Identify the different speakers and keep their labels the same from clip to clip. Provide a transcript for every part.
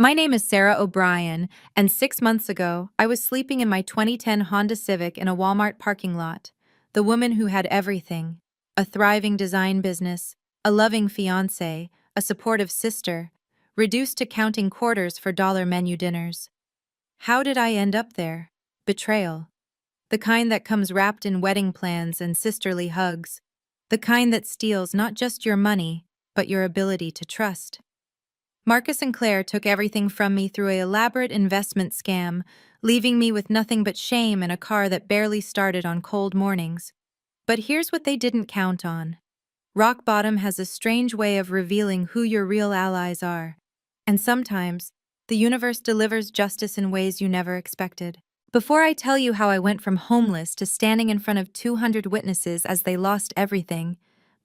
Speaker 1: My name is Sarah O'Brien, and 6 months ago, I was sleeping in my 2010 Honda Civic in a Walmart parking lot. The woman who had everything: a thriving design business, a loving fiancé, a supportive sister, reduced to counting quarters for dollar menu dinners. How did I end up there? Betrayal. The kind that comes wrapped in wedding plans and sisterly hugs. The kind that steals not just your money, but your ability to trust. Marcus and Claire took everything from me through an elaborate investment scam, leaving me with nothing but shame and a car that barely started on cold mornings. But here's what they didn't count on. Rock bottom has a strange way of revealing who your real allies are. And sometimes, the universe delivers justice in ways you never expected. Before I tell you how I went from homeless to standing in front of 200 witnesses as they lost everything,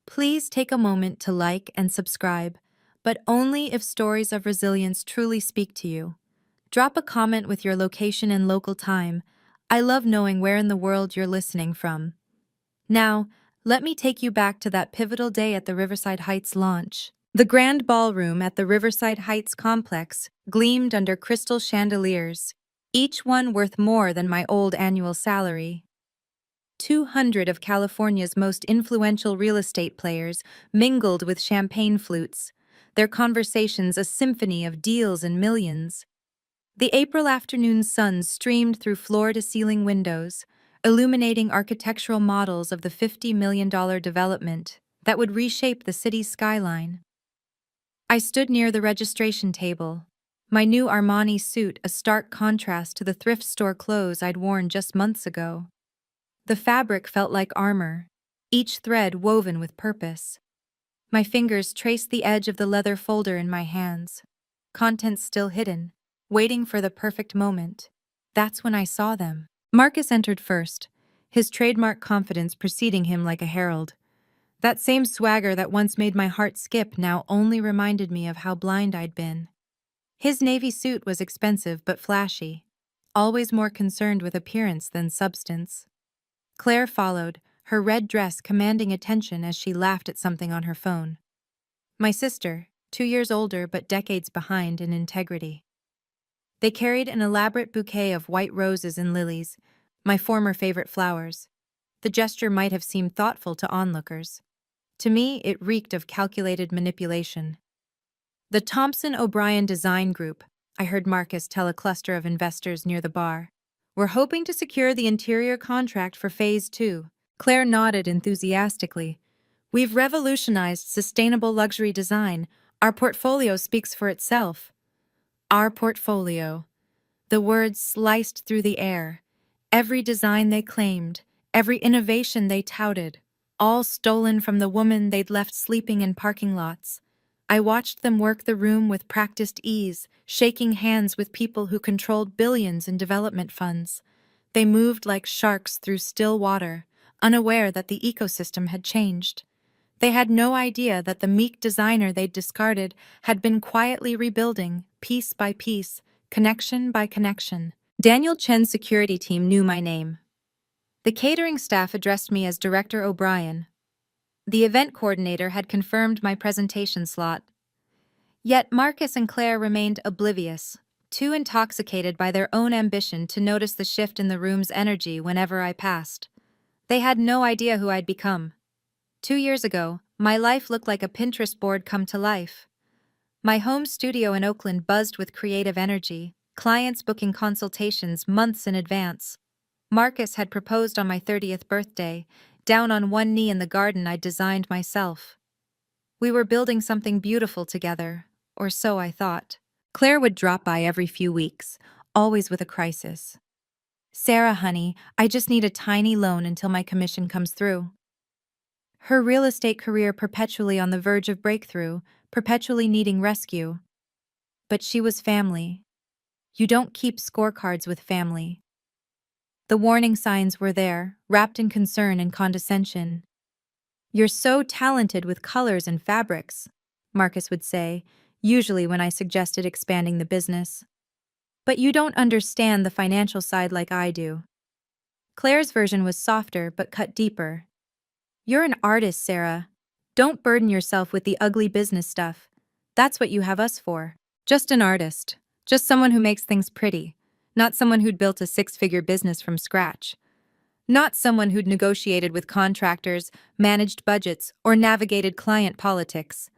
Speaker 1: please take a moment to like and subscribe, but only if stories of resilience truly speak to you. Drop a comment with your location and local time. I love knowing where in the world you're listening from. Now, let me take you back to that pivotal day at the Riverside Heights launch. The grand ballroom at the Riverside Heights complex gleamed under crystal chandeliers, each one worth more than my old annual salary. 200 of California's most influential real estate players mingled with champagne flutes, their conversations a symphony of deals and millions. The April afternoon sun streamed through floor-to-ceiling windows, illuminating architectural models of the $50 million development that would reshape the city's skyline. I stood near the registration table, my new Armani suit a stark contrast to the thrift store clothes I'd worn just months ago. The fabric felt like armor, each thread woven with purpose. My fingers traced the edge of the leather folder in my hands, contents still hidden, waiting for the perfect moment. That's when I saw them. Marcus entered first, his trademark confidence preceding him like a herald. That same swagger that once made my heart skip now only reminded me of how blind I'd been. His navy suit was expensive but flashy, always more concerned with appearance than substance. Claire followed, her red dress commanding attention as she laughed at something on her phone. My sister, 2 years older but decades behind in integrity. They carried an elaborate bouquet of white roses and lilies, my former favorite flowers. The gesture might have seemed thoughtful to onlookers. To me, it reeked of calculated manipulation. The Thompson O'Brien Design Group, I heard Marcus tell a cluster of investors near the bar. We're hoping to secure the interior contract for Phase 2. Claire nodded enthusiastically. We've revolutionized sustainable luxury design. Our portfolio speaks for itself. Our portfolio. The words sliced through the air. Every design they claimed, every innovation they touted, all stolen from the woman they'd left sleeping in parking lots. I watched them work the room with practiced ease, shaking hands with people who controlled billions in development funds. They moved like sharks through still water, unaware that the ecosystem had changed. They had no idea that the meek designer they'd discarded had been quietly rebuilding, piece by piece, connection by connection. Daniel Chen's security team knew my name. The catering staff addressed me as Director O'Brien. The event coordinator had confirmed my presentation slot. Yet Marcus and Claire remained oblivious, too intoxicated by their own ambition to notice the shift in the room's energy whenever I passed. They had no idea who I'd become. 2 years ago, my life looked like a Pinterest board come to life. My home studio in Oakland buzzed with creative energy, clients booking consultations months in advance. Marcus had proposed on my 30th birthday, down on one knee in the garden I'd designed myself. We were building something beautiful together, or so I thought. Claire would drop by every few weeks, always with a crisis. Sarah, honey, I just need a tiny loan until my commission comes through. Her real estate career perpetually on the verge of breakthrough, perpetually needing rescue. But she was family. You don't keep scorecards with family. The warning signs were there, wrapped in concern and condescension. You're so talented with colors and fabrics, Marcus would say, usually when I suggested expanding the business. But you don't understand the financial side like I do. Claire's version was softer but cut deeper. You're an artist, Sarah. Don't burden yourself with the ugly business stuff. That's what you have us for. Just an artist, Just someone who makes things pretty, not someone who'd built a six-figure business from scratch. Not someone who'd negotiated with contractors, managed budgets, or navigated client politics.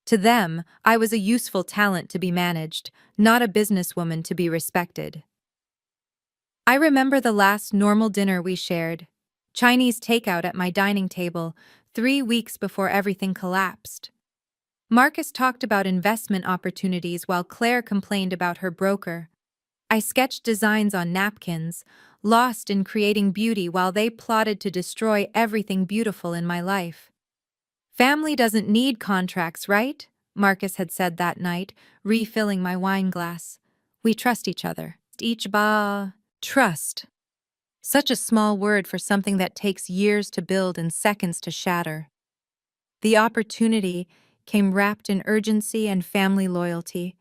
Speaker 1: To them, I was a useful talent to be managed, not a businesswoman to be respected. I remember the last normal dinner we shared. Chinese takeout at my dining table, 3 weeks before everything collapsed. Marcus talked about investment opportunities while Claire complained about her broker. I sketched designs on napkins, lost in creating beauty while they plotted to destroy everything beautiful in my life. Family doesn't need contracts, right? Marcus had said that night, refilling my wine glass. We trust each other. Trust. Such a small word for something that takes years to build and seconds to shatter. The opportunity came wrapped in urgency and family loyalty.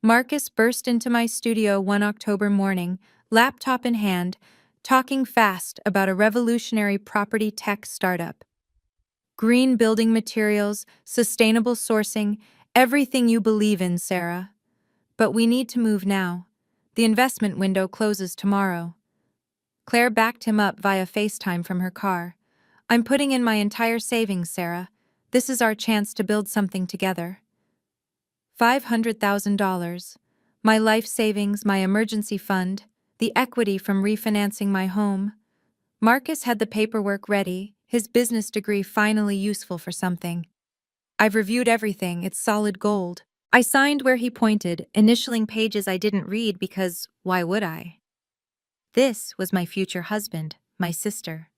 Speaker 1: Marcus burst into my studio one October morning, laptop in hand, talking fast about a revolutionary property tech startup. Green building materials, sustainable sourcing, everything you believe in, Sarah. But we need to move now. The investment window closes tomorrow. Claire backed him up via FaceTime from her car. I'm putting in my entire savings, Sarah. This is our chance to build something together. $500,000. My life savings, my emergency fund, the equity from refinancing my home. Marcus had the paperwork ready, his business degree finally useful for something. I've reviewed everything, it's solid gold. I signed where he pointed, initialing pages I didn't read because why would I? This was my future husband, my sister.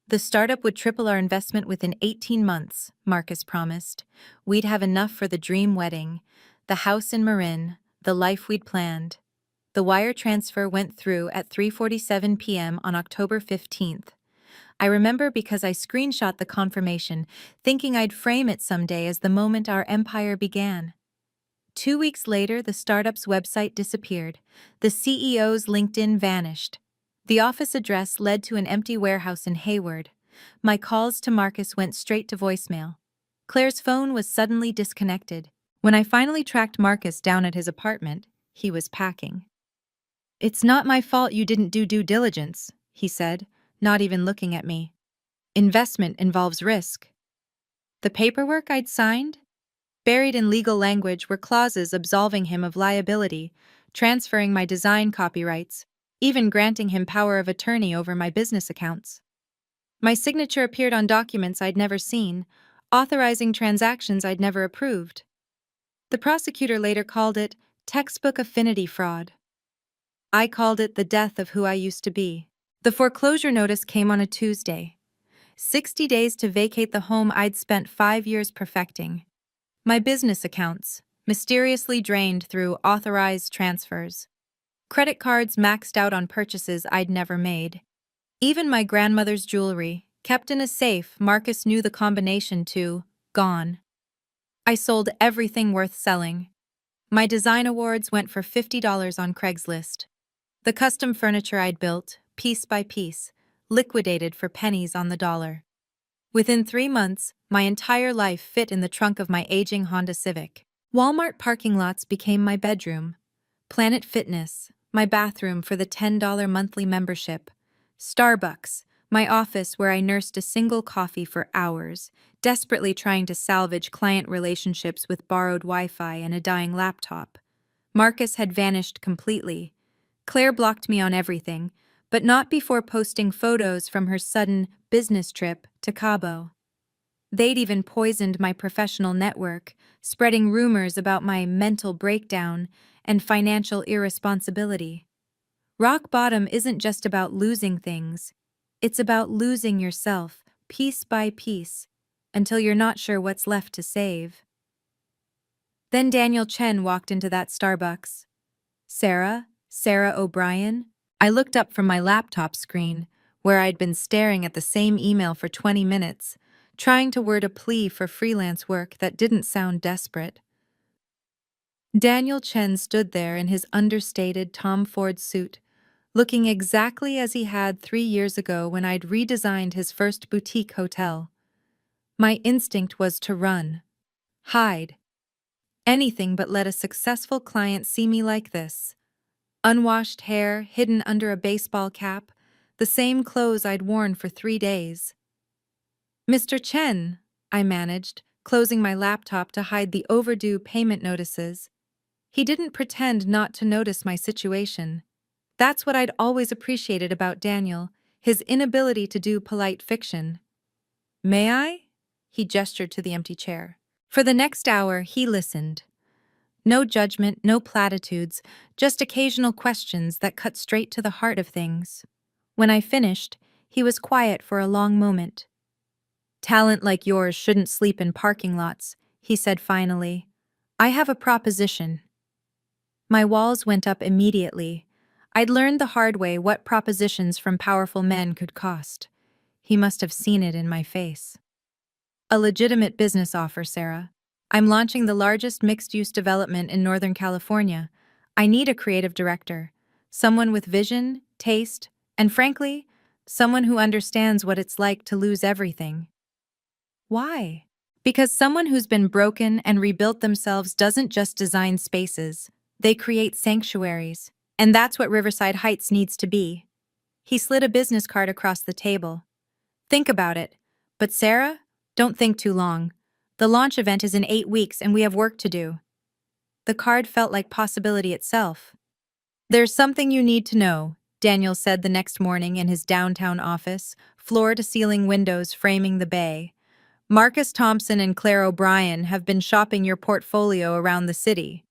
Speaker 1: The startup would triple our investment within 18 months, Marcus promised. We'd have enough for the dream wedding, the house in Marin, the life we'd planned. The wire transfer went through at 3:47 p.m. on October 15th. I remember because I screenshot the confirmation, thinking I'd frame it someday as the moment our empire began. 2 weeks later, the startup's website disappeared. The CEO's LinkedIn vanished. The office address led to an empty warehouse in Hayward. My calls to Marcus went straight to voicemail. Claire's phone was suddenly disconnected. When I finally tracked Marcus down at his apartment, he was packing. It's not my fault you didn't do due diligence, he said, not even looking at me. Investment involves risk. The paperwork I'd signed? Buried in legal language were clauses absolving him of liability, transferring my design copyrights, even granting him power of attorney over my business accounts. My signature appeared on documents I'd never seen, authorizing transactions I'd never approved. The prosecutor later called it textbook affinity fraud. I called it the death of who I used to be. The foreclosure notice came on a Tuesday. 60 days to vacate the home I'd spent 5 years perfecting. My business accounts, mysteriously drained through authorized transfers. Credit cards maxed out on purchases I'd never made. Even my grandmother's jewelry, kept in a safe, Marcus knew the combination to gone. I sold everything worth selling. My design awards went for $50 on Craigslist. The custom furniture I'd built, piece by piece, liquidated for pennies on the dollar. Within 3 months, my entire life fit in the trunk of my aging Honda Civic. Walmart parking lots became my bedroom. Planet Fitness, my bathroom for the $10 monthly membership. Starbucks, my office where I nursed a single coffee for hours, desperately trying to salvage client relationships with borrowed Wi-Fi and a dying laptop. Marcus had vanished completely. Claire blocked me on everything, but not before posting photos from her sudden business trip to Cabo. They'd even poisoned my professional network, spreading rumors about my mental breakdown and financial irresponsibility. Rock bottom isn't just about losing things. It's about losing yourself, piece by piece, until you're not sure what's left to save. Then Daniel Chen walked into that Starbucks. Sarah O'Brien? I looked up from my laptop screen, where I'd been staring at the same email for 20 minutes, trying to word a plea for freelance work that didn't sound desperate. Daniel Chen stood there in his understated Tom Ford suit, looking exactly as he had 3 years ago when I'd redesigned his first boutique hotel. My instinct was to run. Hide. Anything but let a successful client see me like this. Unwashed hair hidden under a baseball cap, the same clothes I'd worn for 3 days. Mr. Chen, I managed, closing my laptop to hide the overdue payment notices. He didn't pretend not to notice my situation. That's what I'd always appreciated about Daniel, his inability to do polite fiction. May I? He gestured to the empty chair. For the next hour, he listened. No judgment, no platitudes, just occasional questions that cut straight to the heart of things. When I finished, he was quiet for a long moment. Talent like yours shouldn't sleep in parking lots, he said finally. I have a proposition. My walls went up immediately. I'd learned the hard way what propositions from powerful men could cost. He must have seen it in my face. A legitimate business offer, Sarah. I'm launching the largest mixed-use development in Northern California. I need a creative director, someone with vision, taste, and frankly, someone who understands what it's like to lose everything. Why? Because someone who's been broken and rebuilt themselves doesn't just design spaces, they create sanctuaries. And that's what Riverside Heights needs to be. He slid a business card across the table. Think about it. But Sarah, don't think too long. The launch event is in 8 weeks and we have work to do. The card felt like possibility itself. There's something you need to know, Daniel said the next morning in his downtown office, floor-to-ceiling windows framing the bay. Marcus Thompson and Claire O'Brien have been shopping your portfolio around the city.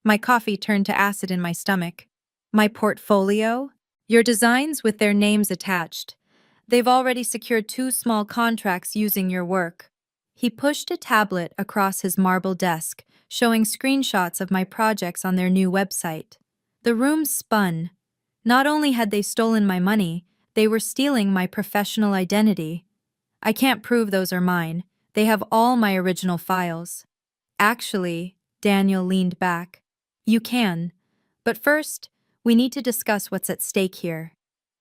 Speaker 1: My coffee turned to acid in my stomach. My portfolio? Your designs with their names attached. They've already secured 2 small contracts using your work. He pushed a tablet across his marble desk, showing screenshots of my projects on their new website. The room spun. Not only had they stolen my money, they were stealing my professional identity. I can't prove those are mine. They have all my original files. Actually, Daniel leaned back. You can. But first, we need to discuss what's at stake here.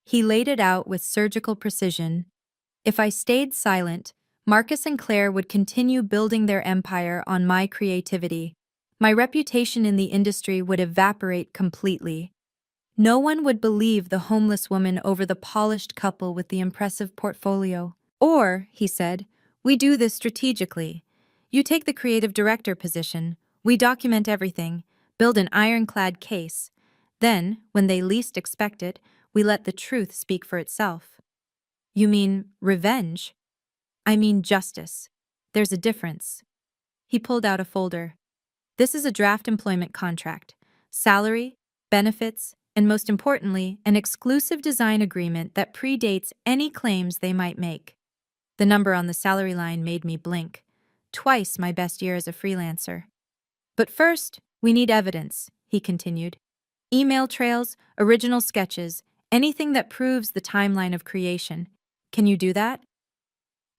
Speaker 1: He laid it out with surgical precision. If I stayed silent, Marcus and Claire would continue building their empire on my creativity. My reputation in the industry would evaporate completely. No one would believe the homeless woman over the polished couple with the impressive portfolio. Or, he said, we do this strategically. You take the creative director position, we document everything, build an ironclad case. Then, when they least expect it, we let the truth speak for itself. You mean revenge? I mean justice. There's a difference. He pulled out a folder. This is a draft employment contract. Salary, benefits, and most importantly, an exclusive design agreement that predates any claims they might make. The number on the salary line made me blink. Twice my best year as a freelancer. But first, we need evidence, he continued. Email trails, original sketches, anything that proves the timeline of creation. Can you do that?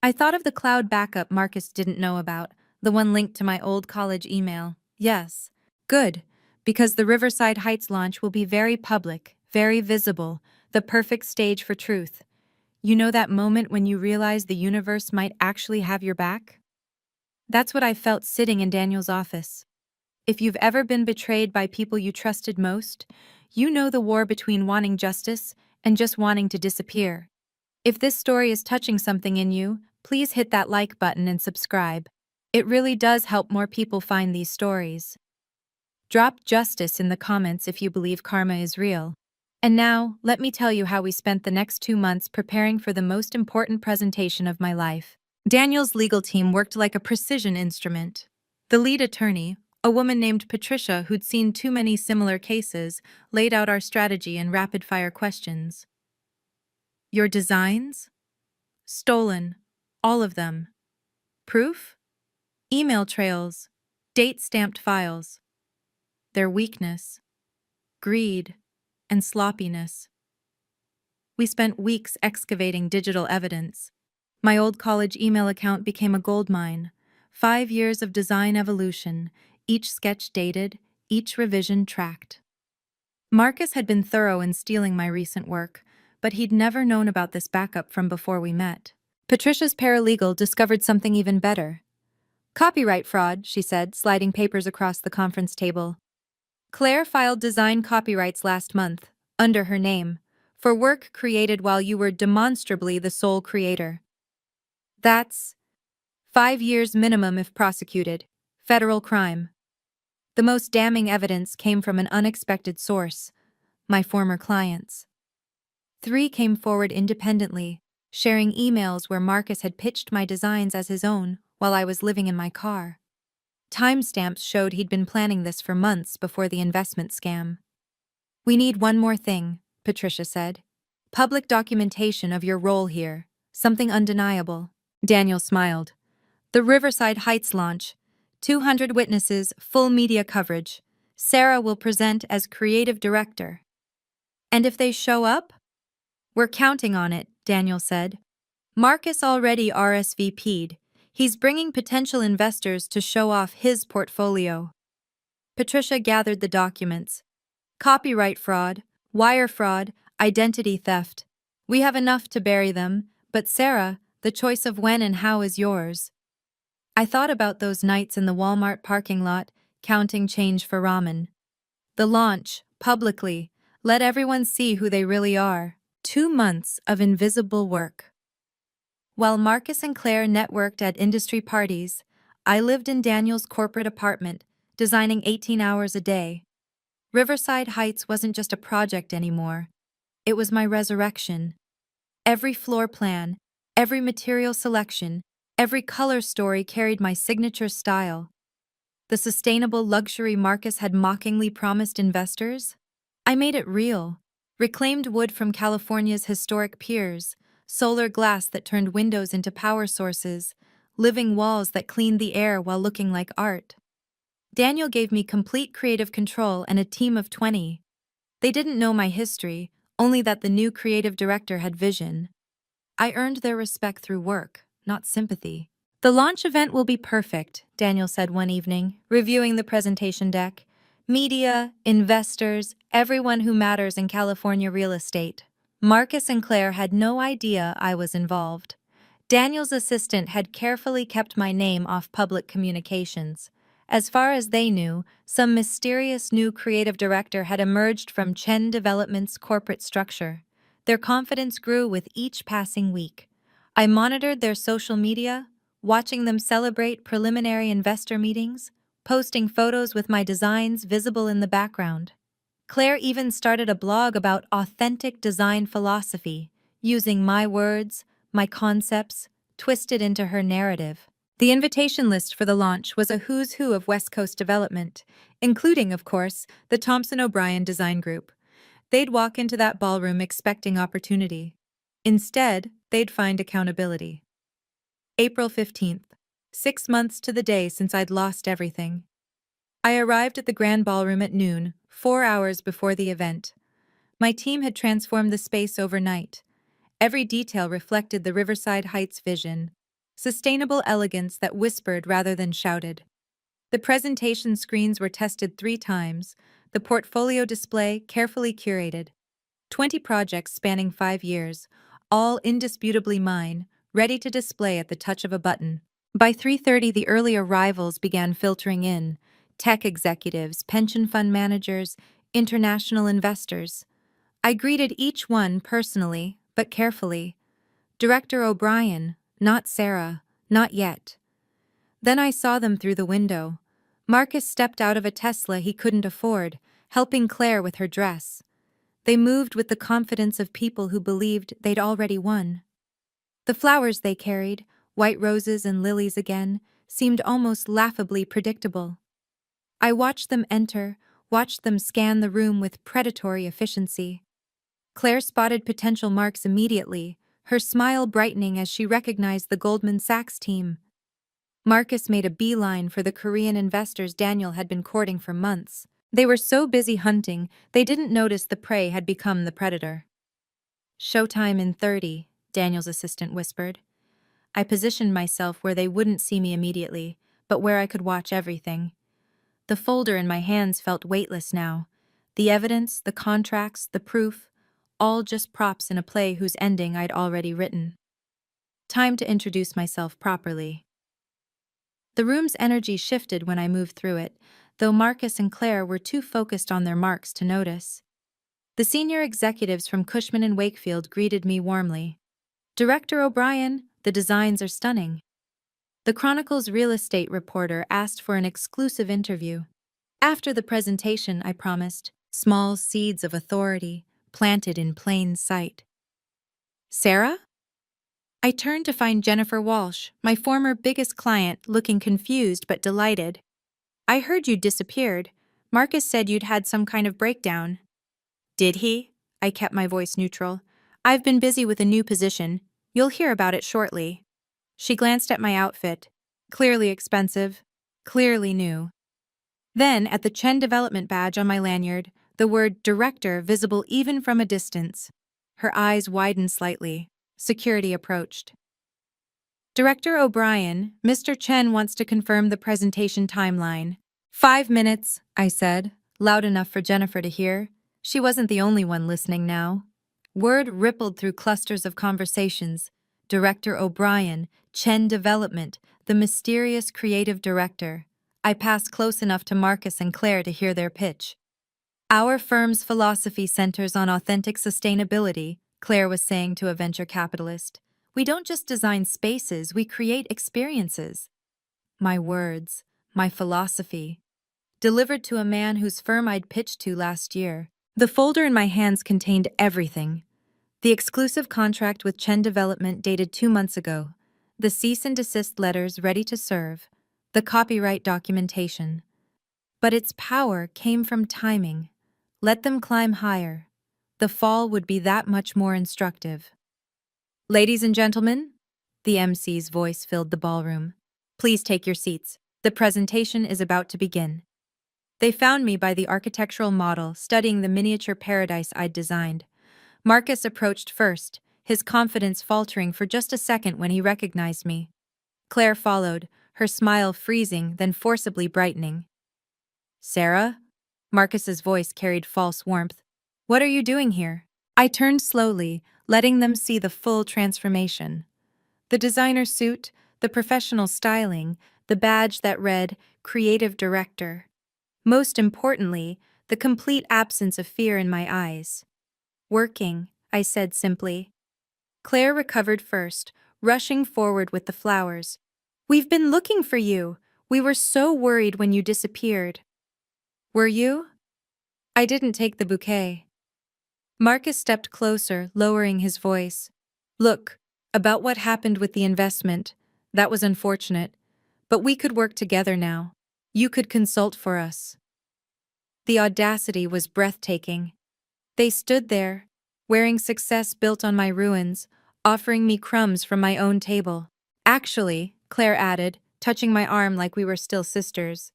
Speaker 1: I thought of the cloud backup Marcus didn't know about, the one linked to my old college email. Yes. Good, because the Riverside Heights launch will be very public, very visible, the perfect stage for truth. You know that moment when you realize the universe might actually have your back? That's what I felt sitting in Daniel's office. If you've ever been betrayed by people you trusted most, you know the war between wanting justice and just wanting to disappear. If this story is touching something in you, please hit that like button and subscribe. It really does help more people find these stories. Drop justice in the comments if you believe karma is real. And now, let me tell you how we spent the next 2 months preparing for the most important presentation of my life. Daniel's legal team worked like a precision instrument. The lead attorney, a woman named Patricia who'd seen too many similar cases, laid out our strategy in rapid-fire questions. Your designs? Stolen. All of them. Proof? Email trails. Date-stamped files. Their weakness. Greed. And sloppiness. We spent weeks excavating digital evidence. My old college email account became a goldmine. 5 years of design evolution, each sketch dated, each revision tracked. Marcus had been thorough in stealing my recent work, but he'd never known about this backup from before we met. Patricia's paralegal discovered something even better. Copyright fraud, she said, sliding papers across the conference table. Claire filed design copyrights last month, under her name, for work created while you were demonstrably the sole creator. That's 5 years minimum if prosecuted. Federal crime. The most damning evidence came from an unexpected source: my former clients. 3 came forward independently, sharing emails where Marcus had pitched my designs as his own while I was living in my car. Timestamps showed he'd been planning this for months before the investment scam. "We need one more thing," Patricia said. "Public documentation of your role here. Something undeniable." Daniel smiled. "The Riverside Heights launch. 200 witnesses, full media coverage. Sarah will present as creative director." "And if they show up?" "We're counting on it," Daniel said. "Marcus already RSVP'd. He's bringing potential investors to show off his portfolio." Patricia gathered the documents. "Copyright fraud, wire fraud, identity theft. We have enough to bury them, but Sarah, the choice of when and how is yours." I thought about those nights in the Walmart parking lot, counting change for ramen. The launch, publicly, let everyone see who they really are. 2 months of invisible work. While Marcus and Claire networked at industry parties, I lived in Daniel's corporate apartment, designing 18 hours a day. Riverside Heights wasn't just a project anymore. It was my resurrection. Every floor plan, every material selection, every color story carried my signature style. The sustainable luxury Marcus had mockingly promised investors? I made it real. Reclaimed wood from California's historic piers, solar glass that turned windows into power sources, living walls that cleaned the air while looking like art. Daniel gave me complete creative control and a team of 20. They didn't know my history, only that the new creative director had vision. I earned their respect through work, not sympathy. "The launch event will be perfect," Daniel said one evening, reviewing the presentation deck. "Media, investors, everyone who matters in California real estate." Marcus and Claire had no idea I was involved. Daniel's assistant had carefully kept my name off public communications. As far as they knew, some mysterious new creative director had emerged from Chen Development's corporate structure. Their confidence grew with each passing week. I monitored their social media, watching them celebrate preliminary investor meetings, posting photos with my designs visible in the background. Claire even started a blog about authentic design philosophy, using my words, my concepts, twisted into her narrative. The invitation list for the launch was a who's who of West Coast development, including, of course, the Thompson O'Brien Design Group. They'd walk into that ballroom expecting opportunity. Instead, they'd find accountability. April 15th, 6 months to the day since I'd lost everything. I arrived at the Grand Ballroom at noon, 4 hours before the event. My team had transformed the space overnight. Every detail reflected the Riverside Heights vision, sustainable elegance that whispered rather than shouted. The presentation screens were tested 3 times, the portfolio display carefully curated. 20 projects spanning 5 years, all indisputably mine, ready to display at the touch of a button. By 3:30, the early arrivals began filtering in: tech executives, pension fund managers, international investors. I greeted each one personally, but carefully. Director O'Brien, not Sarah, not yet. Then I saw them through the window. Marcus stepped out of a Tesla he couldn't afford, helping Claire with her dress. They moved with the confidence of people who believed they'd already won. The flowers they carried, white roses and lilies again, seemed almost laughably predictable. I watched them enter, watched them scan the room with predatory efficiency. Claire spotted potential marks immediately, her smile brightening as she recognized the Goldman Sachs team. Marcus made a beeline for the Korean investors Daniel had been courting for months. They were so busy hunting, they didn't notice the prey had become the predator. "Showtime in 30, Daniel's assistant whispered. I positioned myself where they wouldn't see me immediately, but where I could watch everything. The folder in my hands felt weightless now. The evidence, the contracts, the proof, all just props in a play whose ending I'd already written. Time to introduce myself properly. The room's energy shifted when I moved through it, though Marcus and Claire were too focused on their marks to notice. The senior executives from Cushman and Wakefield greeted me warmly. "Director O'Brien, the designs are stunning." The Chronicle's real estate reporter asked for an exclusive interview. After the presentation, I promised, small seeds of authority planted in plain sight. "Sarah?" I turned to find Jennifer Walsh, my former biggest client, looking confused but delighted. "I heard you disappeared. Marcus said you'd had some kind of breakdown." "Did he?" I kept my voice neutral. "I've been busy with a new position. You'll hear about it shortly." She glanced at my outfit. Clearly expensive. Clearly new. Then, at the Chen Development badge on my lanyard, the word Director visible even from a distance. Her eyes widened slightly. Security approached. "Director O'Brien, Mr. Chen wants to confirm the presentation timeline." "5 minutes," I said, loud enough for Jennifer to hear. She wasn't the only one listening now. Word rippled through clusters of conversations. Director O'Brien, Chen Development, the mysterious creative director. I passed close enough to Marcus and Claire to hear their pitch. "Our firm's philosophy centers on authentic sustainability," Claire was saying to a venture capitalist. "We don't just design spaces, we create experiences." My words, my philosophy. Delivered to a man whose firm I'd pitched to last year. The folder in my hands contained everything. The exclusive contract with Chen Development dated 2 months ago. The cease and desist letters ready to serve. The copyright documentation. But its power came from timing. Let them climb higher. The fall would be that much more instructive. "Ladies and gentlemen," the MC's voice filled the ballroom. "Please take your seats. The presentation is about to begin." They found me by the architectural model, studying the miniature paradise I'd designed. Marcus approached first, his confidence faltering for just a second when he recognized me. Claire followed, her smile freezing, then forcibly brightening. "Sarah?" Marcus's voice carried false warmth. "What are you doing here?" I turned slowly, letting them see the full transformation. The designer suit, the professional styling, the badge that read, Creative Director. Most importantly, the complete absence of fear in my eyes. "Working," I said simply. Claire recovered first, rushing forward with the flowers. "We've been looking for you. We were so worried when you disappeared." "Were you?" I didn't take the bouquet. Marcus stepped closer, lowering his voice. "Look, about what happened with the investment. That was unfortunate. But we could work together now. You could consult for us." The audacity was breathtaking. They stood there, wearing success built on my ruins, offering me crumbs from my own table. "Actually," Claire added, touching my arm like we were still sisters,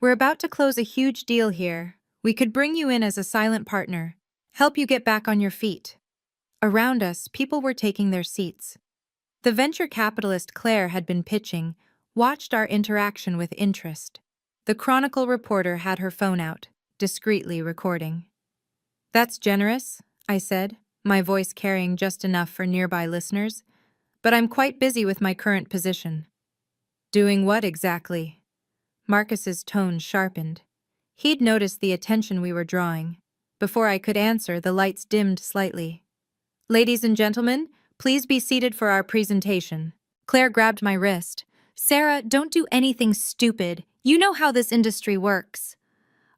Speaker 1: "we're about to close a huge deal here. We could bring you in as a silent partner, help you get back on your feet." Around us, people were taking their seats. The venture capitalist Claire had been pitching, watched our interaction with interest. The Chronicle reporter had her phone out, discreetly recording. "That's generous," I said, my voice carrying just enough for nearby listeners. "But I'm quite busy with my current position." "Doing what exactly?" Marcus's tone sharpened. He'd noticed the attention we were drawing. Before I could answer, the lights dimmed slightly. "Ladies and gentlemen, please be seated for our presentation." Claire grabbed my wrist. "Sarah, don't do anything stupid. You know how this industry works."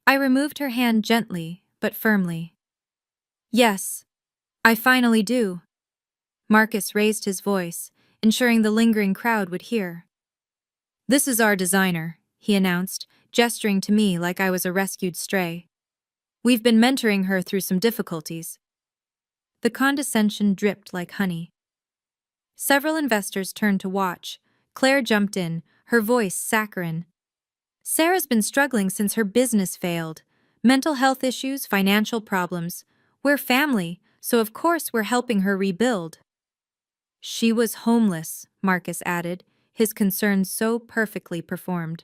Speaker 1: I removed her hand gently, but firmly. "Yes, I finally do." Marcus raised his voice, ensuring the lingering crowd would hear. "This is our designer," he announced, gesturing to me like I was a rescued stray. "We've been mentoring her through some difficulties." The condescension dripped like honey. Several investors turned to watch. Claire jumped in, her voice saccharine. "Sarah's been struggling since her business failed. Mental health issues, financial problems. We're family, so of course we're helping her rebuild." "She was homeless," Marcus added, his concern so perfectly performed.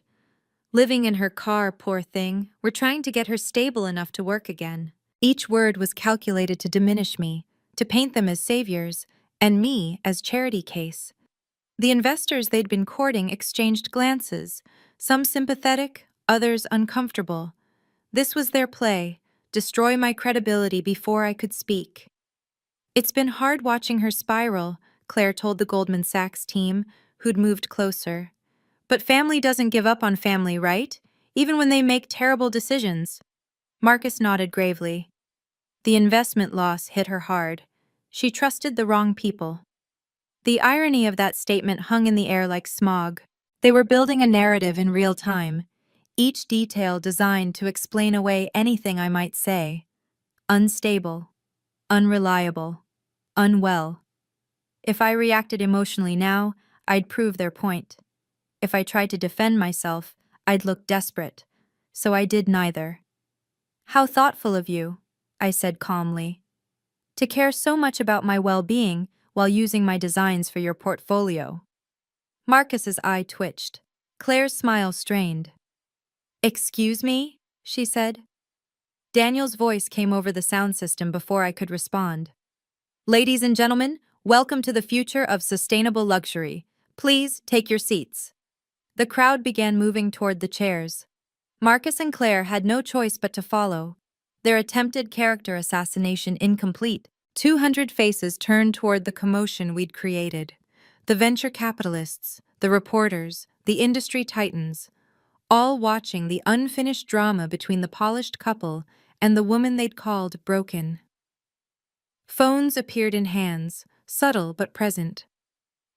Speaker 1: "Living in her car, poor thing. We're trying to get her stable enough to work again." Each word was calculated to diminish me, to paint them as saviors, and me as charity case. The investors they'd been courting exchanged glances, some sympathetic, others uncomfortable. This was their play: destroy my credibility before I could speak. It's been hard watching her spiral, Claire told the Goldman Sachs team, who'd moved closer. But family doesn't give up on family, right? Even when they make terrible decisions. Marcus nodded gravely. The investment loss hit her hard. She trusted the wrong people. The irony of that statement hung in the air like smog. They were building a narrative in real time, each detail designed to explain away anything I might say. Unstable, unreliable, unwell. If I reacted emotionally now, I'd prove their point. If I tried to defend myself, I'd look desperate. So I did neither. "How thoughtful of you," I said calmly. "To care so much about my well-being while using my designs for your portfolio." Marcus's eye twitched. Claire's smile strained. "Excuse me?" she said. Daniel's voice came over the sound system before I could respond. "Ladies and gentlemen, welcome to the future of sustainable luxury. Please take your seats." The crowd began moving toward the chairs. Marcus and Claire had no choice but to follow. Their attempted character assassination incomplete. 200 faces turned toward the commotion we'd created. The venture capitalists, the reporters, the industry titans, all watching the unfinished drama between the polished couple and the woman they'd called broken. Phones appeared in hands, subtle but present.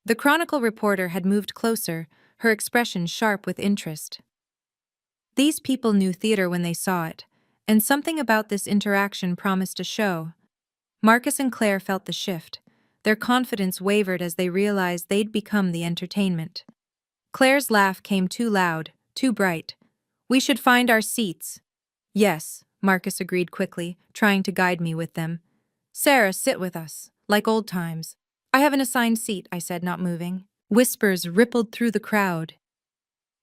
Speaker 1: The Chronicle reporter had moved closer, her expression sharp with interest. These people knew theater when they saw it, and something about this interaction promised a show. Marcus and Claire felt the shift. Their confidence wavered as they realized they'd become the entertainment. Claire's laugh came too loud, too bright. "We should find our seats." "Yes," Marcus agreed quickly, trying to guide me with them. "Sarah, sit with us, like old times." "I have an assigned seat," I said, not moving. Whispers rippled through the crowd.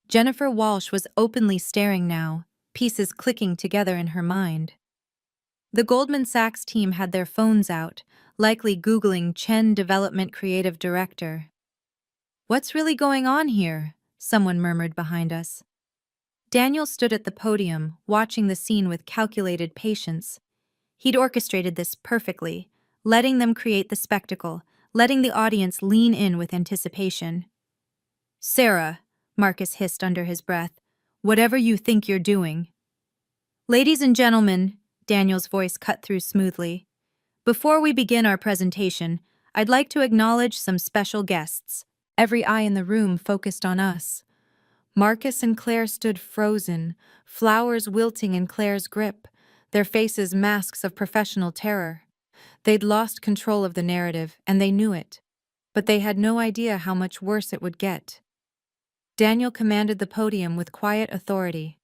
Speaker 1: Jennifer Walsh was openly staring now, pieces clicking together in her mind. The Goldman Sachs team had their phones out, likely Googling Chen Development Creative Director. "What's really going on here?" someone murmured behind us. Daniel stood at the podium, watching the scene with calculated patience. He'd orchestrated this perfectly, letting them create the spectacle, letting the audience lean in with anticipation. "Sarah," Marcus hissed under his breath, "whatever you think you're doing." "Ladies and gentlemen," Daniel's voice cut through smoothly, "before we begin our presentation, I'd like to acknowledge some special guests." Every eye in the room focused on us. Marcus and Claire stood frozen, flowers wilting in Claire's grip, their faces masks of professional terror. They'd lost control of the narrative, and they knew it. But they had no idea how much worse it would get. Daniel commanded the podium with quiet authority.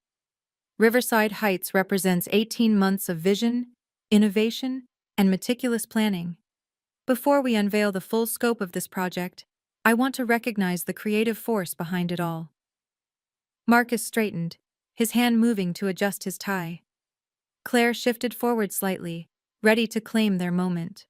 Speaker 1: Riverside Heights represents 18 months of vision, innovation, and meticulous planning. Before we unveil the full scope of this project, I want to recognize the creative force behind it all. Marcus straightened, his hand moving to adjust his tie. Claire shifted forward slightly, ready to claim their moment.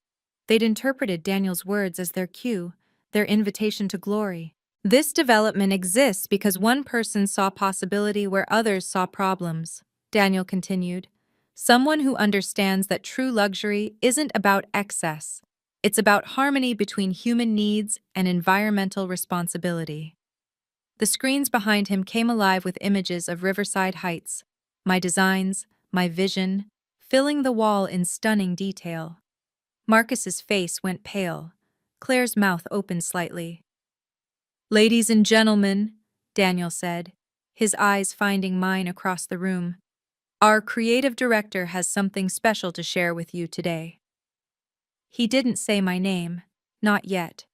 Speaker 1: They'd interpreted Daniel's words as their cue, their invitation to glory. "This development exists because one person saw possibility where others saw problems," Daniel continued. "Someone who understands that true luxury isn't about excess. It's about harmony between human needs and environmental responsibility." The screens behind him came alive with images of Riverside Heights, my designs, my vision, filling the wall in stunning detail. Marcus's face went pale. Claire's mouth opened slightly. "Ladies and gentlemen," Daniel said, his eyes finding mine across the room, "our creative director has something special to share with you today." He didn't say my name, not yet.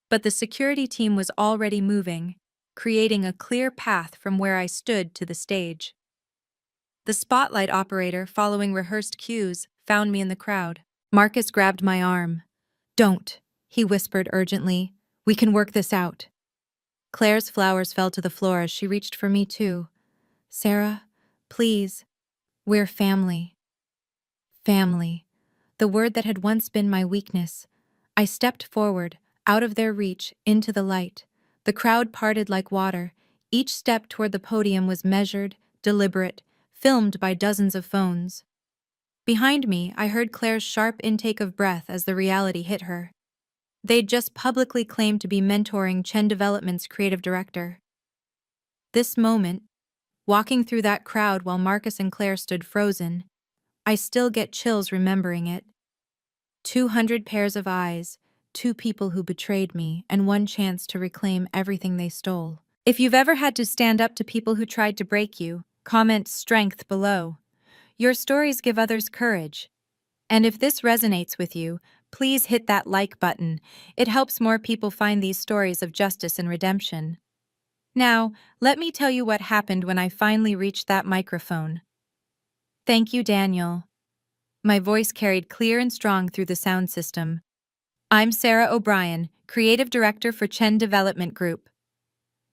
Speaker 1: But the security team was already moving, creating a clear path from where I stood to the stage. The spotlight operator, following rehearsed cues, found me in the crowd. Marcus grabbed my arm. "Don't," he whispered urgently. "We can work this out." Claire's flowers fell to the floor as she reached for me too. "Sarah, please. We're family." Family. The word that had once been my weakness. I stepped forward, out of their reach, into the light. The crowd parted like water. Each step toward the podium was measured, deliberate, filmed by dozens of phones. Behind me, I heard Claire's sharp intake of breath as the reality hit her. They'd just publicly claimed to be mentoring Chen Development's creative director. This moment, walking through that crowd while Marcus and Claire stood frozen, I still get chills remembering it. 200 pairs of eyes, two people who betrayed me, and one chance to reclaim everything they stole. If you've ever had to stand up to people who tried to break you, comment strength below. Your stories give others courage. And if this resonates with you, please hit that like button. It helps more people find these stories of justice and redemption. Now, let me tell you what happened when I finally reached that microphone. Thank you, Daniel. My voice carried clear and strong through the sound system. I'm Sarah O'Brien, Creative Director for Chen Development Group.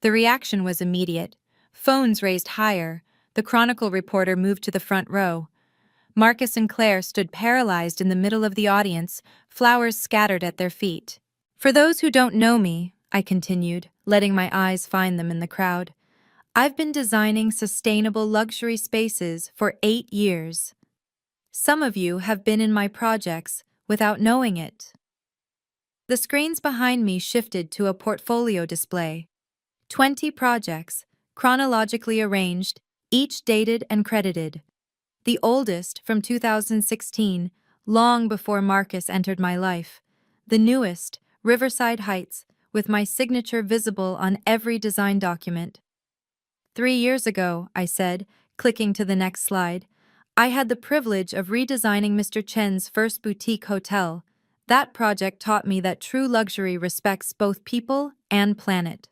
Speaker 1: The reaction was immediate. Phones raised higher. The Chronicle reporter moved to the front row. Marcus and Claire stood paralyzed in the middle of the audience, flowers scattered at their feet. For those who don't know me, I continued, letting my eyes find them in the crowd, I've been designing sustainable luxury spaces for 8 years. Some of you have been in my projects without knowing it. The screens behind me shifted to a portfolio display. 20 projects, chronologically arranged, each dated and credited. The oldest, from 2016, long before Marcus entered my life. The newest, Riverside Heights, with my signature visible on every design document. 3 years ago, I said, clicking to the next slide, I had the privilege of redesigning Mr. Chen's first boutique hotel. That project taught me that true luxury respects both people and planet.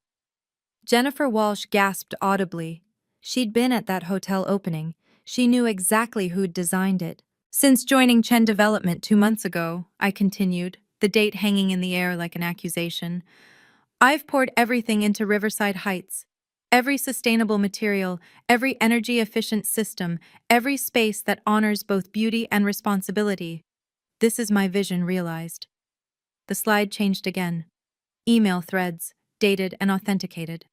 Speaker 1: Jennifer Walsh gasped audibly. She'd been at that hotel opening. She knew exactly who'd designed it. Since joining Chen Development 2 months ago, I continued, the date hanging in the air like an accusation, I've poured everything into Riverside Heights. Every sustainable material, every energy-efficient system, every space that honors both beauty and responsibility. This is my vision realized. The slide changed again. Email threads, dated and authenticated.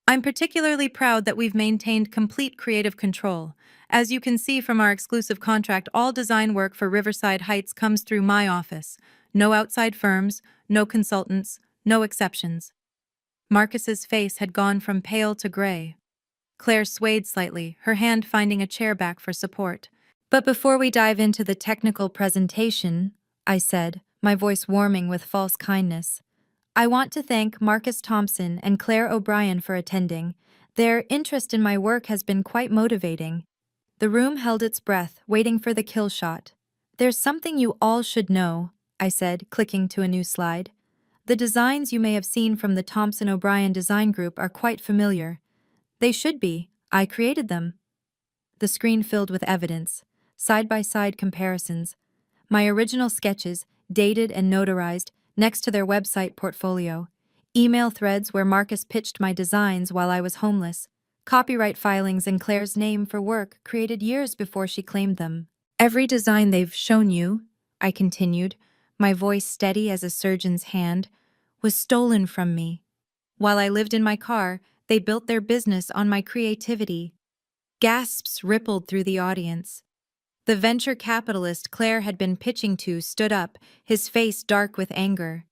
Speaker 1: I'm particularly proud that we've maintained complete creative control. As you can see from our exclusive contract, all design work for Riverside Heights comes through my office. No outside firms, no consultants, no exceptions. Marcus's face had gone from pale to gray. Claire swayed slightly, her hand finding a chair back for support. But before we dive into the technical presentation, I said, my voice warming with false kindness, I want to thank Marcus Thompson and Claire O'Brien for attending. Their interest in my work has been quite motivating. The room held its breath, waiting for the kill shot. There's something you all should know, I said, clicking to a new slide. The designs you may have seen from the Thompson O'Brien Design Group are quite familiar. They should be. I created them. The screen filled with evidence, side-by-side comparisons. My original sketches, dated and notarized, next to their website portfolio. Email threads where Marcus pitched my designs while I was homeless. Copyright filings in Claire's name for work created years before she claimed them. Every design they've shown you, I continued, my voice steady as a surgeon's hand, was stolen from me. While I lived in my car, they built their business on my creativity. Gasps rippled through the audience. The venture capitalist Claire had been pitching to stood up, his face dark with anger.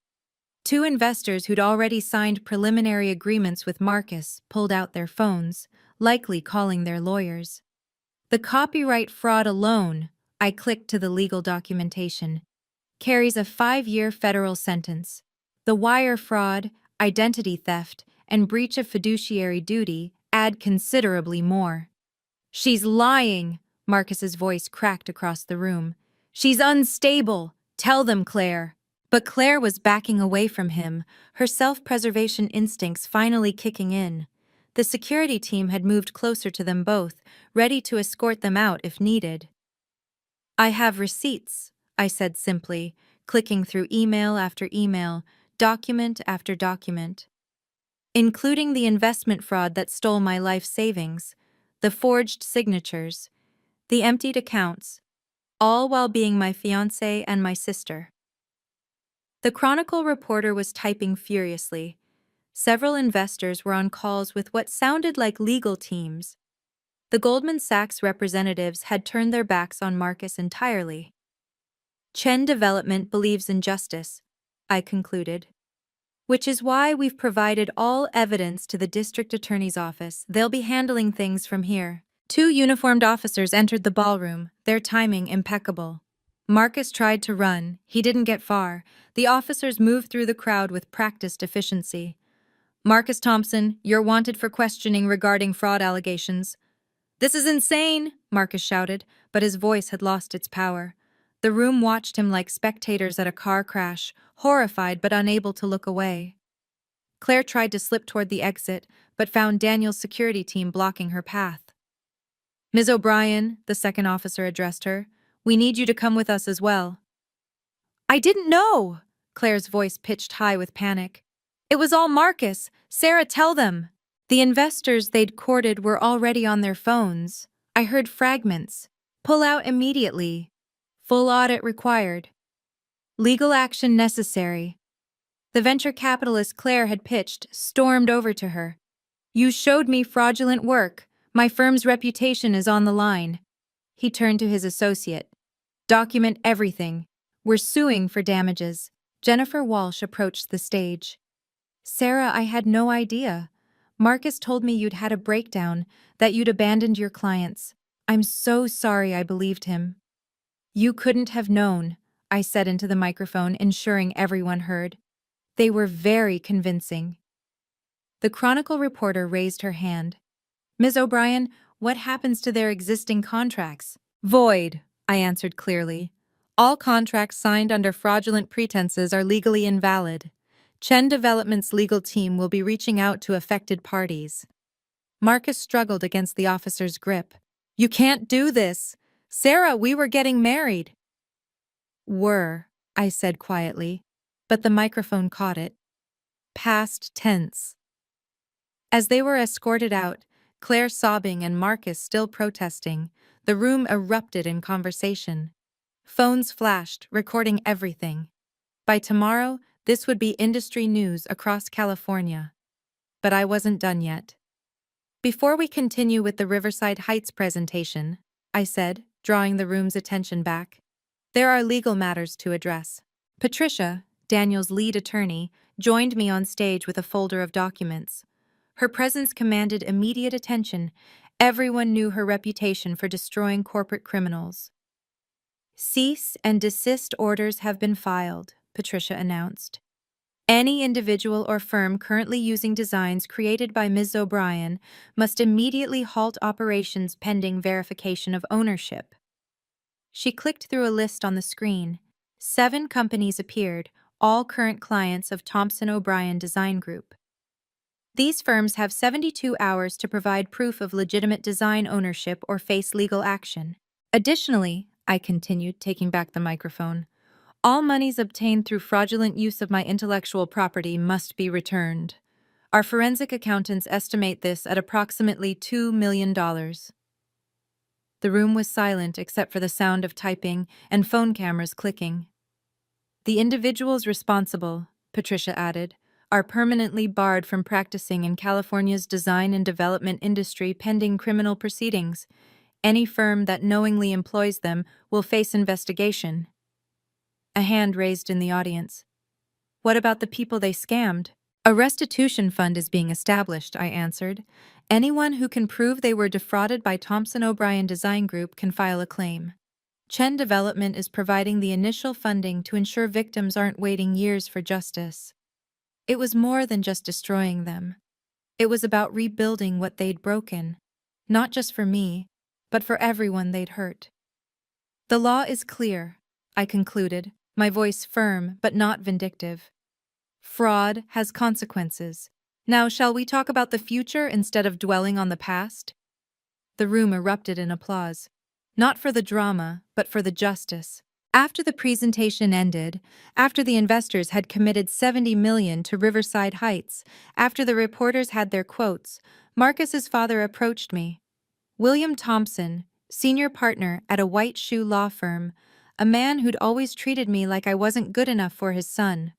Speaker 1: 2 investors who'd already signed preliminary agreements with Marcus pulled out their phones, likely calling their lawyers. The copyright fraud alone, I clicked to the legal documentation, carries a 5-year federal sentence. The wire fraud, identity theft, and breach of fiduciary duty add considerably more. She's lying, Marcus's voice cracked across the room. She's unstable. Tell them, Claire. But Claire was backing away from him, her self-preservation instincts finally kicking in. The security team had moved closer to them both, ready to escort them out if needed. I have receipts, I said simply, clicking through email after email, document after document. Including the investment fraud that stole my life savings, the forged signatures, the emptied accounts, all while being my fiancé and my sister. The Chronicle reporter was typing furiously. Several investors were on calls with what sounded like legal teams. The Goldman Sachs representatives had turned their backs on Marcus entirely. Chen Development believes in justice, I concluded. Which is why we've provided all evidence to the district attorney's office. They'll be handling things from here. Two uniformed officers entered the ballroom, their timing impeccable. Marcus tried to run. He didn't get far. The officers moved through the crowd with practiced efficiency. Marcus Thompson, you're wanted for questioning regarding fraud allegations. This is insane, Marcus shouted, but his voice had lost its power. The room watched him like spectators at a car crash, horrified but unable to look away. Claire tried to slip toward the exit, but found Daniel's security team blocking her path. Ms. O'Brien, the second officer addressed her, we need you to come with us as well. I didn't know, Claire's voice pitched high with panic. It was all Marcus. Sarah, tell them. The investors they'd courted were already on their phones. I heard fragments. Pull out immediately. Full audit required. Legal action necessary. The venture capitalist Claire had pitched stormed over to her. You showed me fraudulent work. My firm's reputation is on the line. He turned to his associate. Document everything. We're suing for damages. Jennifer Walsh approached the stage. Sarah, I had no idea. Marcus told me you'd had a breakdown, that you'd abandoned your clients. I'm so sorry I believed him. You couldn't have known, I said into the microphone, ensuring everyone heard. They were very convincing. The Chronicle reporter raised her hand. Ms. O'Brien, what happens to their existing contracts? Void, I answered clearly. All contracts signed under fraudulent pretenses are legally invalid. Chen Development's legal team will be reaching out to affected parties. Marcus struggled against the officer's grip. You can't do this. Sarah, we were getting married. Were, I said quietly, but the microphone caught it. Past tense. As they were escorted out, Claire sobbing and Marcus still protesting, the room erupted in conversation. Phones flashed, recording everything. By tomorrow, this would be industry news across California. But I wasn't done yet. Before we continue with the Riverside Heights presentation, I said, drawing the room's attention back, there are legal matters to address. Patricia, Daniel's lead attorney, joined me on stage with a folder of documents. Her presence commanded immediate attention. Everyone knew her reputation for destroying corporate criminals. Cease and desist orders have been filed, Patricia announced. Any individual or firm currently using designs created by Ms. O'Brien must immediately halt operations pending verification of ownership. She clicked through a list on the screen. 7 companies appeared, all current clients of Thompson O'Brien Design Group. These firms have 72 hours to provide proof of legitimate design ownership or face legal action. Additionally, I continued, taking back the microphone, all monies obtained through fraudulent use of my intellectual property must be returned. Our forensic accountants estimate this at approximately $2 million. The room was silent except for the sound of typing and phone cameras clicking. The individuals responsible, Patricia added, are permanently barred from practicing in California's design and development industry pending criminal proceedings. Any firm that knowingly employs them will face investigation. A hand raised in the audience. What about the people they scammed? A restitution fund is being established, I answered. Anyone who can prove they were defrauded by Thompson O'Brien Design Group can file a claim. Chen Development is providing the initial funding to ensure victims aren't waiting years for justice. It was more than just destroying them. It was about rebuilding what they'd broken, not just for me, but for everyone they'd hurt. The law is clear, I concluded, my voice firm but not vindictive. Fraud has consequences. Now shall we talk about the future instead of dwelling on the past? The room erupted in applause. Not for the drama, but for the justice. After the presentation ended, after the investors had committed $70 million to Riverside Heights, after the reporters had their quotes, Marcus's father approached me. William Thompson, senior partner at a white shoe law firm, a man who'd always treated me like I wasn't good enough for his son.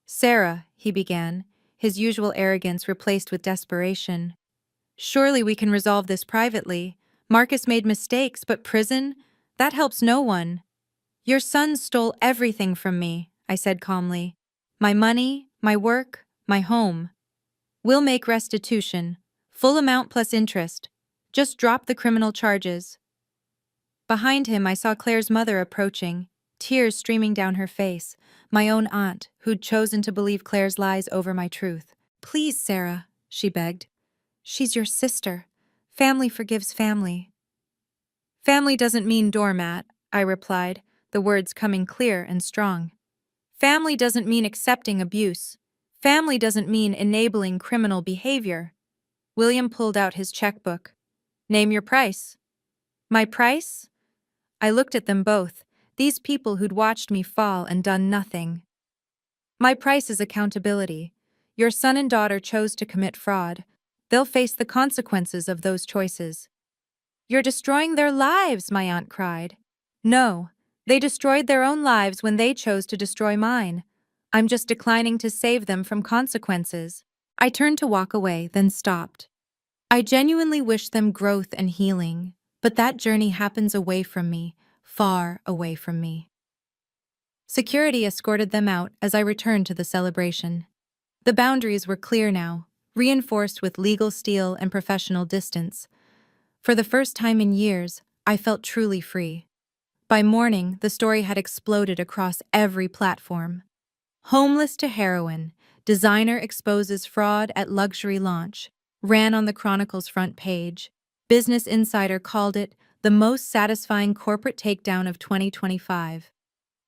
Speaker 1: "Sarah," he began, his usual arrogance replaced with desperation. "Surely we can resolve this privately. Marcus made mistakes, but prison? That helps no one." "Your son stole everything from me," I said calmly. "My money, my work, my home. We'll make restitution. Full amount plus interest. Just drop the criminal charges." Behind him, I saw Claire's mother approaching, tears streaming down her face, my own aunt, who'd chosen to believe Claire's lies over my truth. "Please, Sarah," she begged. "She's your sister. Family forgives family." "Family doesn't mean doormat," I replied, the words coming clear and strong. "Family doesn't mean accepting abuse. Family doesn't mean enabling criminal behavior." William pulled out his checkbook. "Name your price." "My price?" I looked at them both, these people who'd watched me fall and done nothing. "My price is accountability. Your son and daughter chose to commit fraud. They'll face the consequences of those choices." "You're destroying their lives," my aunt cried. "No, they destroyed their own lives when they chose to destroy mine. I'm just declining to save them from consequences." I turned to walk away, then stopped. I genuinely wish them growth and healing, but that journey happens away from me, far away from me. Security escorted them out as I returned to the celebration. The boundaries were clear now, reinforced with legal steel and professional distance. For the first time in years, I felt truly free. By morning, the story had exploded across every platform. "Homeless to heroin, designer exposes fraud at luxury launch," ran on the Chronicle's front page. Business Insider called it the most satisfying corporate takedown of 2025.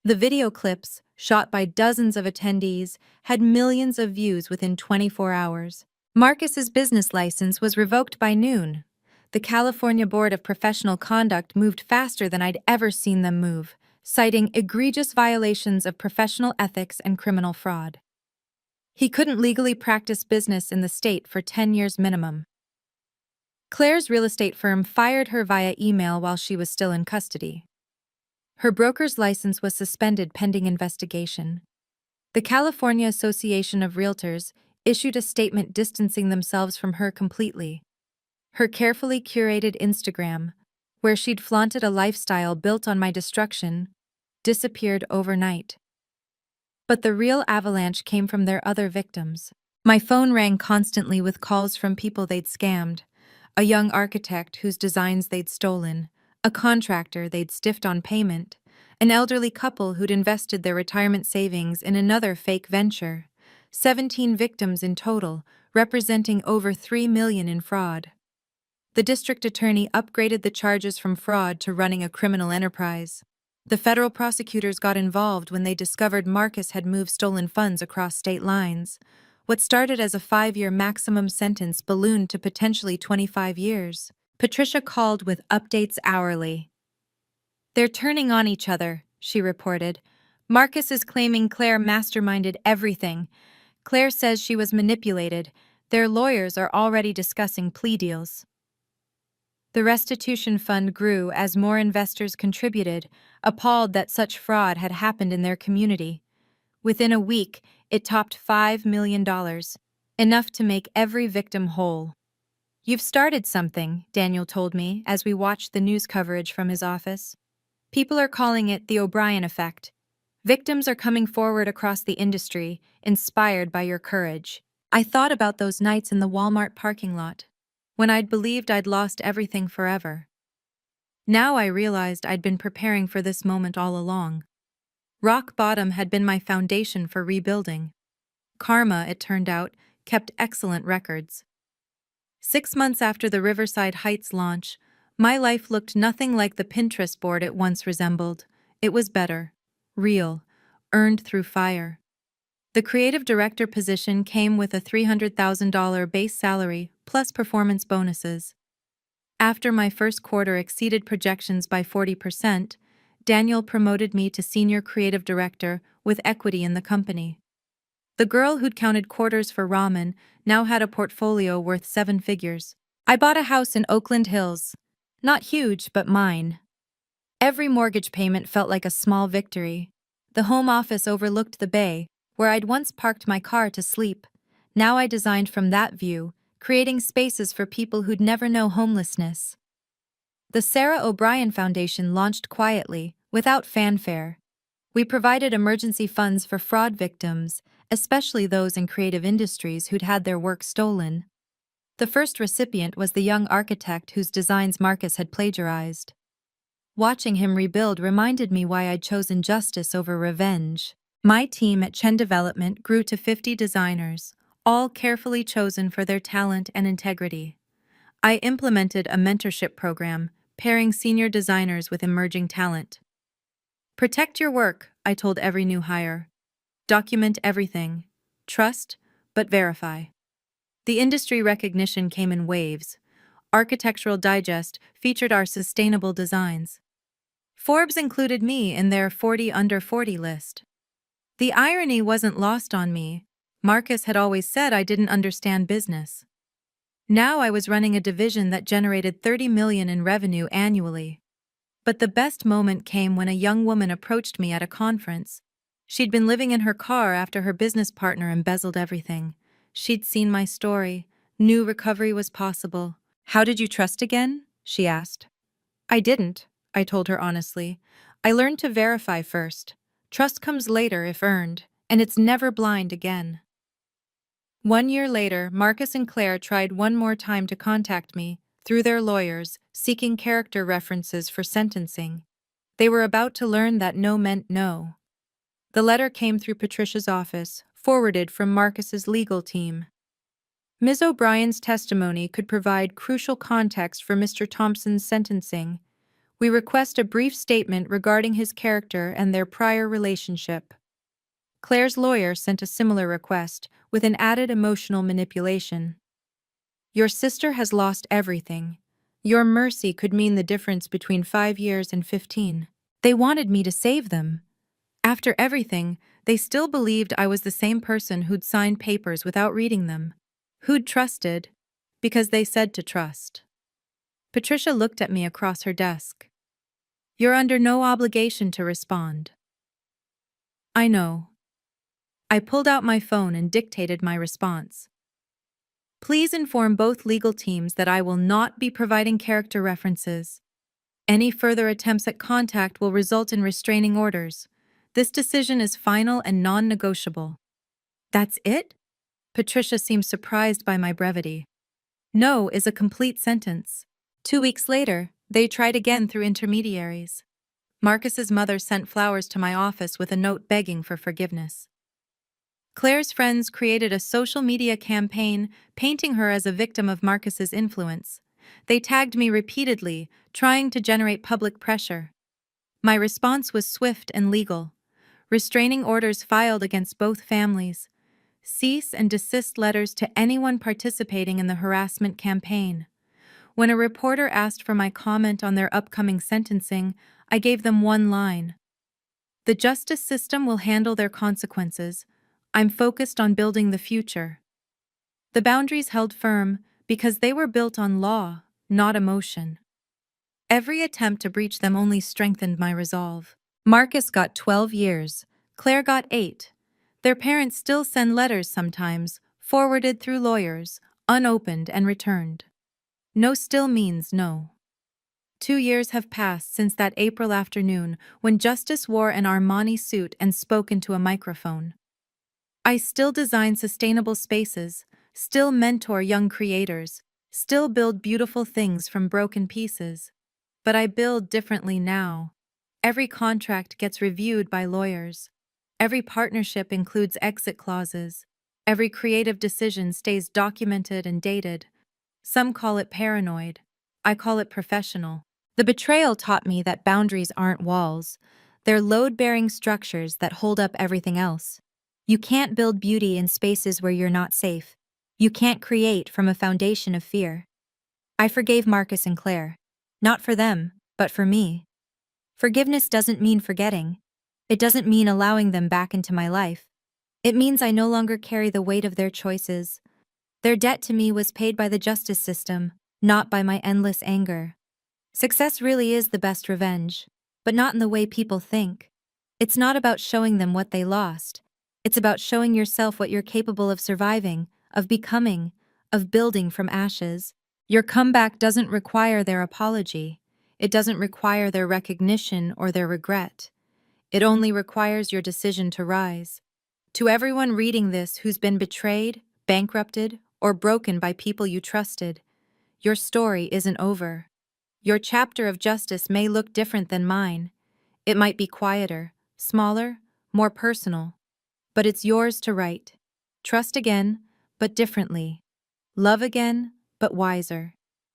Speaker 1: The video clips, shot by dozens of attendees, had millions of views within 24 hours. Marcus's business license was revoked by noon. The California Board of Professional Conduct moved faster than I'd ever seen them move, citing egregious violations of professional ethics and criminal fraud. He couldn't legally practice business in the state for 10 years minimum. Claire's real estate firm fired her via email while she was still in custody. Her broker's license was suspended pending investigation. The California Association of Realtors issued a statement distancing themselves from her completely. Her carefully curated Instagram, where she'd flaunted a lifestyle built on my destruction, disappeared overnight. But the real avalanche came from their other victims. My phone rang constantly with calls from people they'd scammed: a young architect whose designs they'd stolen, a contractor they'd stiffed on payment, an elderly couple who'd invested their retirement savings in another fake venture. 17 victims in total, representing over $3 million in fraud. The district attorney upgraded the charges from fraud to running a criminal enterprise. The federal prosecutors got involved when they discovered Marcus had moved stolen funds across state lines. What started as a 5-year maximum sentence ballooned to potentially 25 years. Patricia called with updates hourly. "They're turning on each other," she reported. "Marcus is claiming Claire masterminded everything. Claire says she was manipulated. Their lawyers are already discussing plea deals." The restitution fund grew as more investors contributed, appalled that such fraud had happened in their community. Within a week, it topped $5 million, enough to make every victim whole. "You've started something," Daniel told me as we watched the news coverage from his office. "People are calling it the O'Brien effect. Victims are coming forward across the industry, inspired by your courage." I thought about those nights in the Walmart parking lot, when I'd believed I'd lost everything forever. Now I realized I'd been preparing for this moment all along. Rock bottom had been my foundation for rebuilding. Karma, it turned out, kept excellent records. 6 months after the Riverside Heights launch, my life looked nothing like the Pinterest board it once resembled. It was better, real, earned through fire. The creative director position came with a $300,000 base salary plus performance bonuses. After my first quarter exceeded projections by 40%, Daniel promoted me to senior creative director with equity in the company. The girl who'd counted quarters for ramen now had a portfolio worth 7 figures. I bought a house in Oakland Hills. Not huge, but mine. Every mortgage payment felt like a small victory. The home office overlooked the bay, where I'd once parked my car to sleep. Now I designed from that view, creating spaces for people who'd never know homelessness. The Sarah O'Brien Foundation launched quietly, without fanfare. We provided emergency funds for fraud victims, especially those in creative industries who'd had their work stolen. The first recipient was the young architect whose designs Marcus had plagiarized. Watching him rebuild reminded me why I'd chosen justice over revenge. My team at Chen Development grew to 50 designers, all carefully chosen for their talent and integrity. I implemented a mentorship program, pairing senior designers with emerging talent. Protect your work, I told every new hire. Document everything. Trust, but verify. The industry recognition came in waves. Architectural Digest featured our sustainable designs. Forbes included me in their 40 under 40 list. The irony wasn't lost on me. Marcus had always said I didn't understand business. Now I was running a division that generated $30 million in revenue annually. But the best moment came when a young woman approached me at a conference. She'd been living in her car after her business partner embezzled everything. She'd seen my story, knew recovery was possible. "How did you trust again?" she asked. "I didn't," I told her honestly. "I learned to verify first. Trust comes later if earned, and it's never blind again." 1 year later, Marcus and Claire tried one more time to contact me, through their lawyers, seeking character references for sentencing. They were about to learn that no meant no. The letter came through Patricia's office, forwarded from Marcus's legal team. Ms. O'Brien's testimony could provide crucial context for Mr. Thompson's sentencing. We request a brief statement regarding his character and their prior relationship. Claire's lawyer sent a similar request, with an added emotional manipulation. Your sister has lost everything. Your mercy could mean the difference between 5 years and 15. They wanted me to save them. After everything, they still believed I was the same person who'd signed papers without reading them. Who'd trusted, because they said to trust. Patricia looked at me across her desk. You're under no obligation to respond. I know. I pulled out my phone and dictated my response. Please inform both legal teams that I will not be providing character references. Any further attempts at contact will result in restraining orders. This decision is final and non-negotiable. That's it? Patricia seemed surprised by my brevity. No is a complete sentence. 2 weeks later, they tried again through intermediaries. Marcus's mother sent flowers to my office with a note begging for forgiveness. Claire's friends created a social media campaign painting her as a victim of Marcus's influence. They tagged me repeatedly, trying to generate public pressure. My response was swift and legal. Restraining orders filed against both families. Cease and desist letters to anyone participating in the harassment campaign. When a reporter asked for my comment on their upcoming sentencing, I gave them one line. The justice system will handle their consequences. I'm focused on building the future. The boundaries held firm because they were built on law, not emotion. Every attempt to breach them only strengthened my resolve. Marcus got 12 years. Claire got 8. Their parents still send letters sometimes, forwarded through lawyers, unopened and returned. No still means no. 2 years have passed since that April afternoon when Justice wore an Armani suit and spoke into a microphone. I still design sustainable spaces, still mentor young creators, still build beautiful things from broken pieces. But I build differently now. Every contract gets reviewed by lawyers. Every partnership includes exit clauses. Every creative decision stays documented and dated. Some call it paranoid. I call it professional. The betrayal taught me that boundaries aren't walls. They're load-bearing structures that hold up everything else. You can't build beauty in spaces where you're not safe. You can't create from a foundation of fear. I forgave Marcus and Claire. Not for them, but for me. Forgiveness doesn't mean forgetting. It doesn't mean allowing them back into my life. It means I no longer carry the weight of their choices. Their debt to me was paid by the justice system, not by my endless anger. Success really is the best revenge. but not in the way people think. It's not about showing them what they lost. It's about showing yourself what you're capable of surviving, of becoming, of building from ashes. Your comeback doesn't require their apology. It doesn't require their recognition or their regret. It only requires your decision to rise. To everyone reading this who's been betrayed, bankrupted, or broken by people you trusted, your story isn't over. Your chapter of justice may look different than mine. It might be quieter, smaller, more personal, but it's yours to write. Trust again, but differently. Love again, but wiser.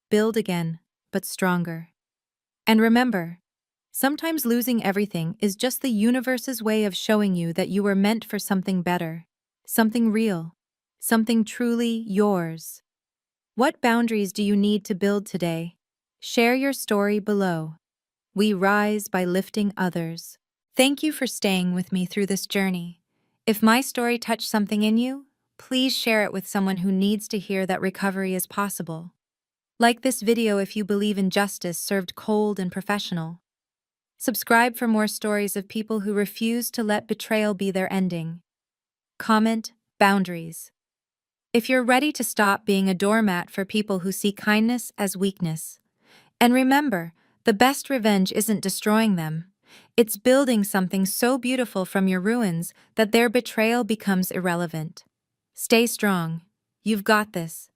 Speaker 1: Build again, but stronger. And remember, sometimes losing everything is just the universe's way of showing you that you were meant for something better, something real, something truly yours. What boundaries do you need to build today? Share your story below. We rise by lifting others. Thank you for staying with me through this journey. If my story touched something in you, please share it with someone who needs to hear that recovery is possible. Like this video if you believe in justice served cold and professional. Subscribe for more stories of people who refuse to let betrayal be their ending. Comment, boundaries. If you're ready to stop being a doormat for people who see kindness as weakness. And remember, the best revenge isn't destroying them. It's building something so beautiful from your ruins that their betrayal becomes irrelevant. Stay strong. You've got this.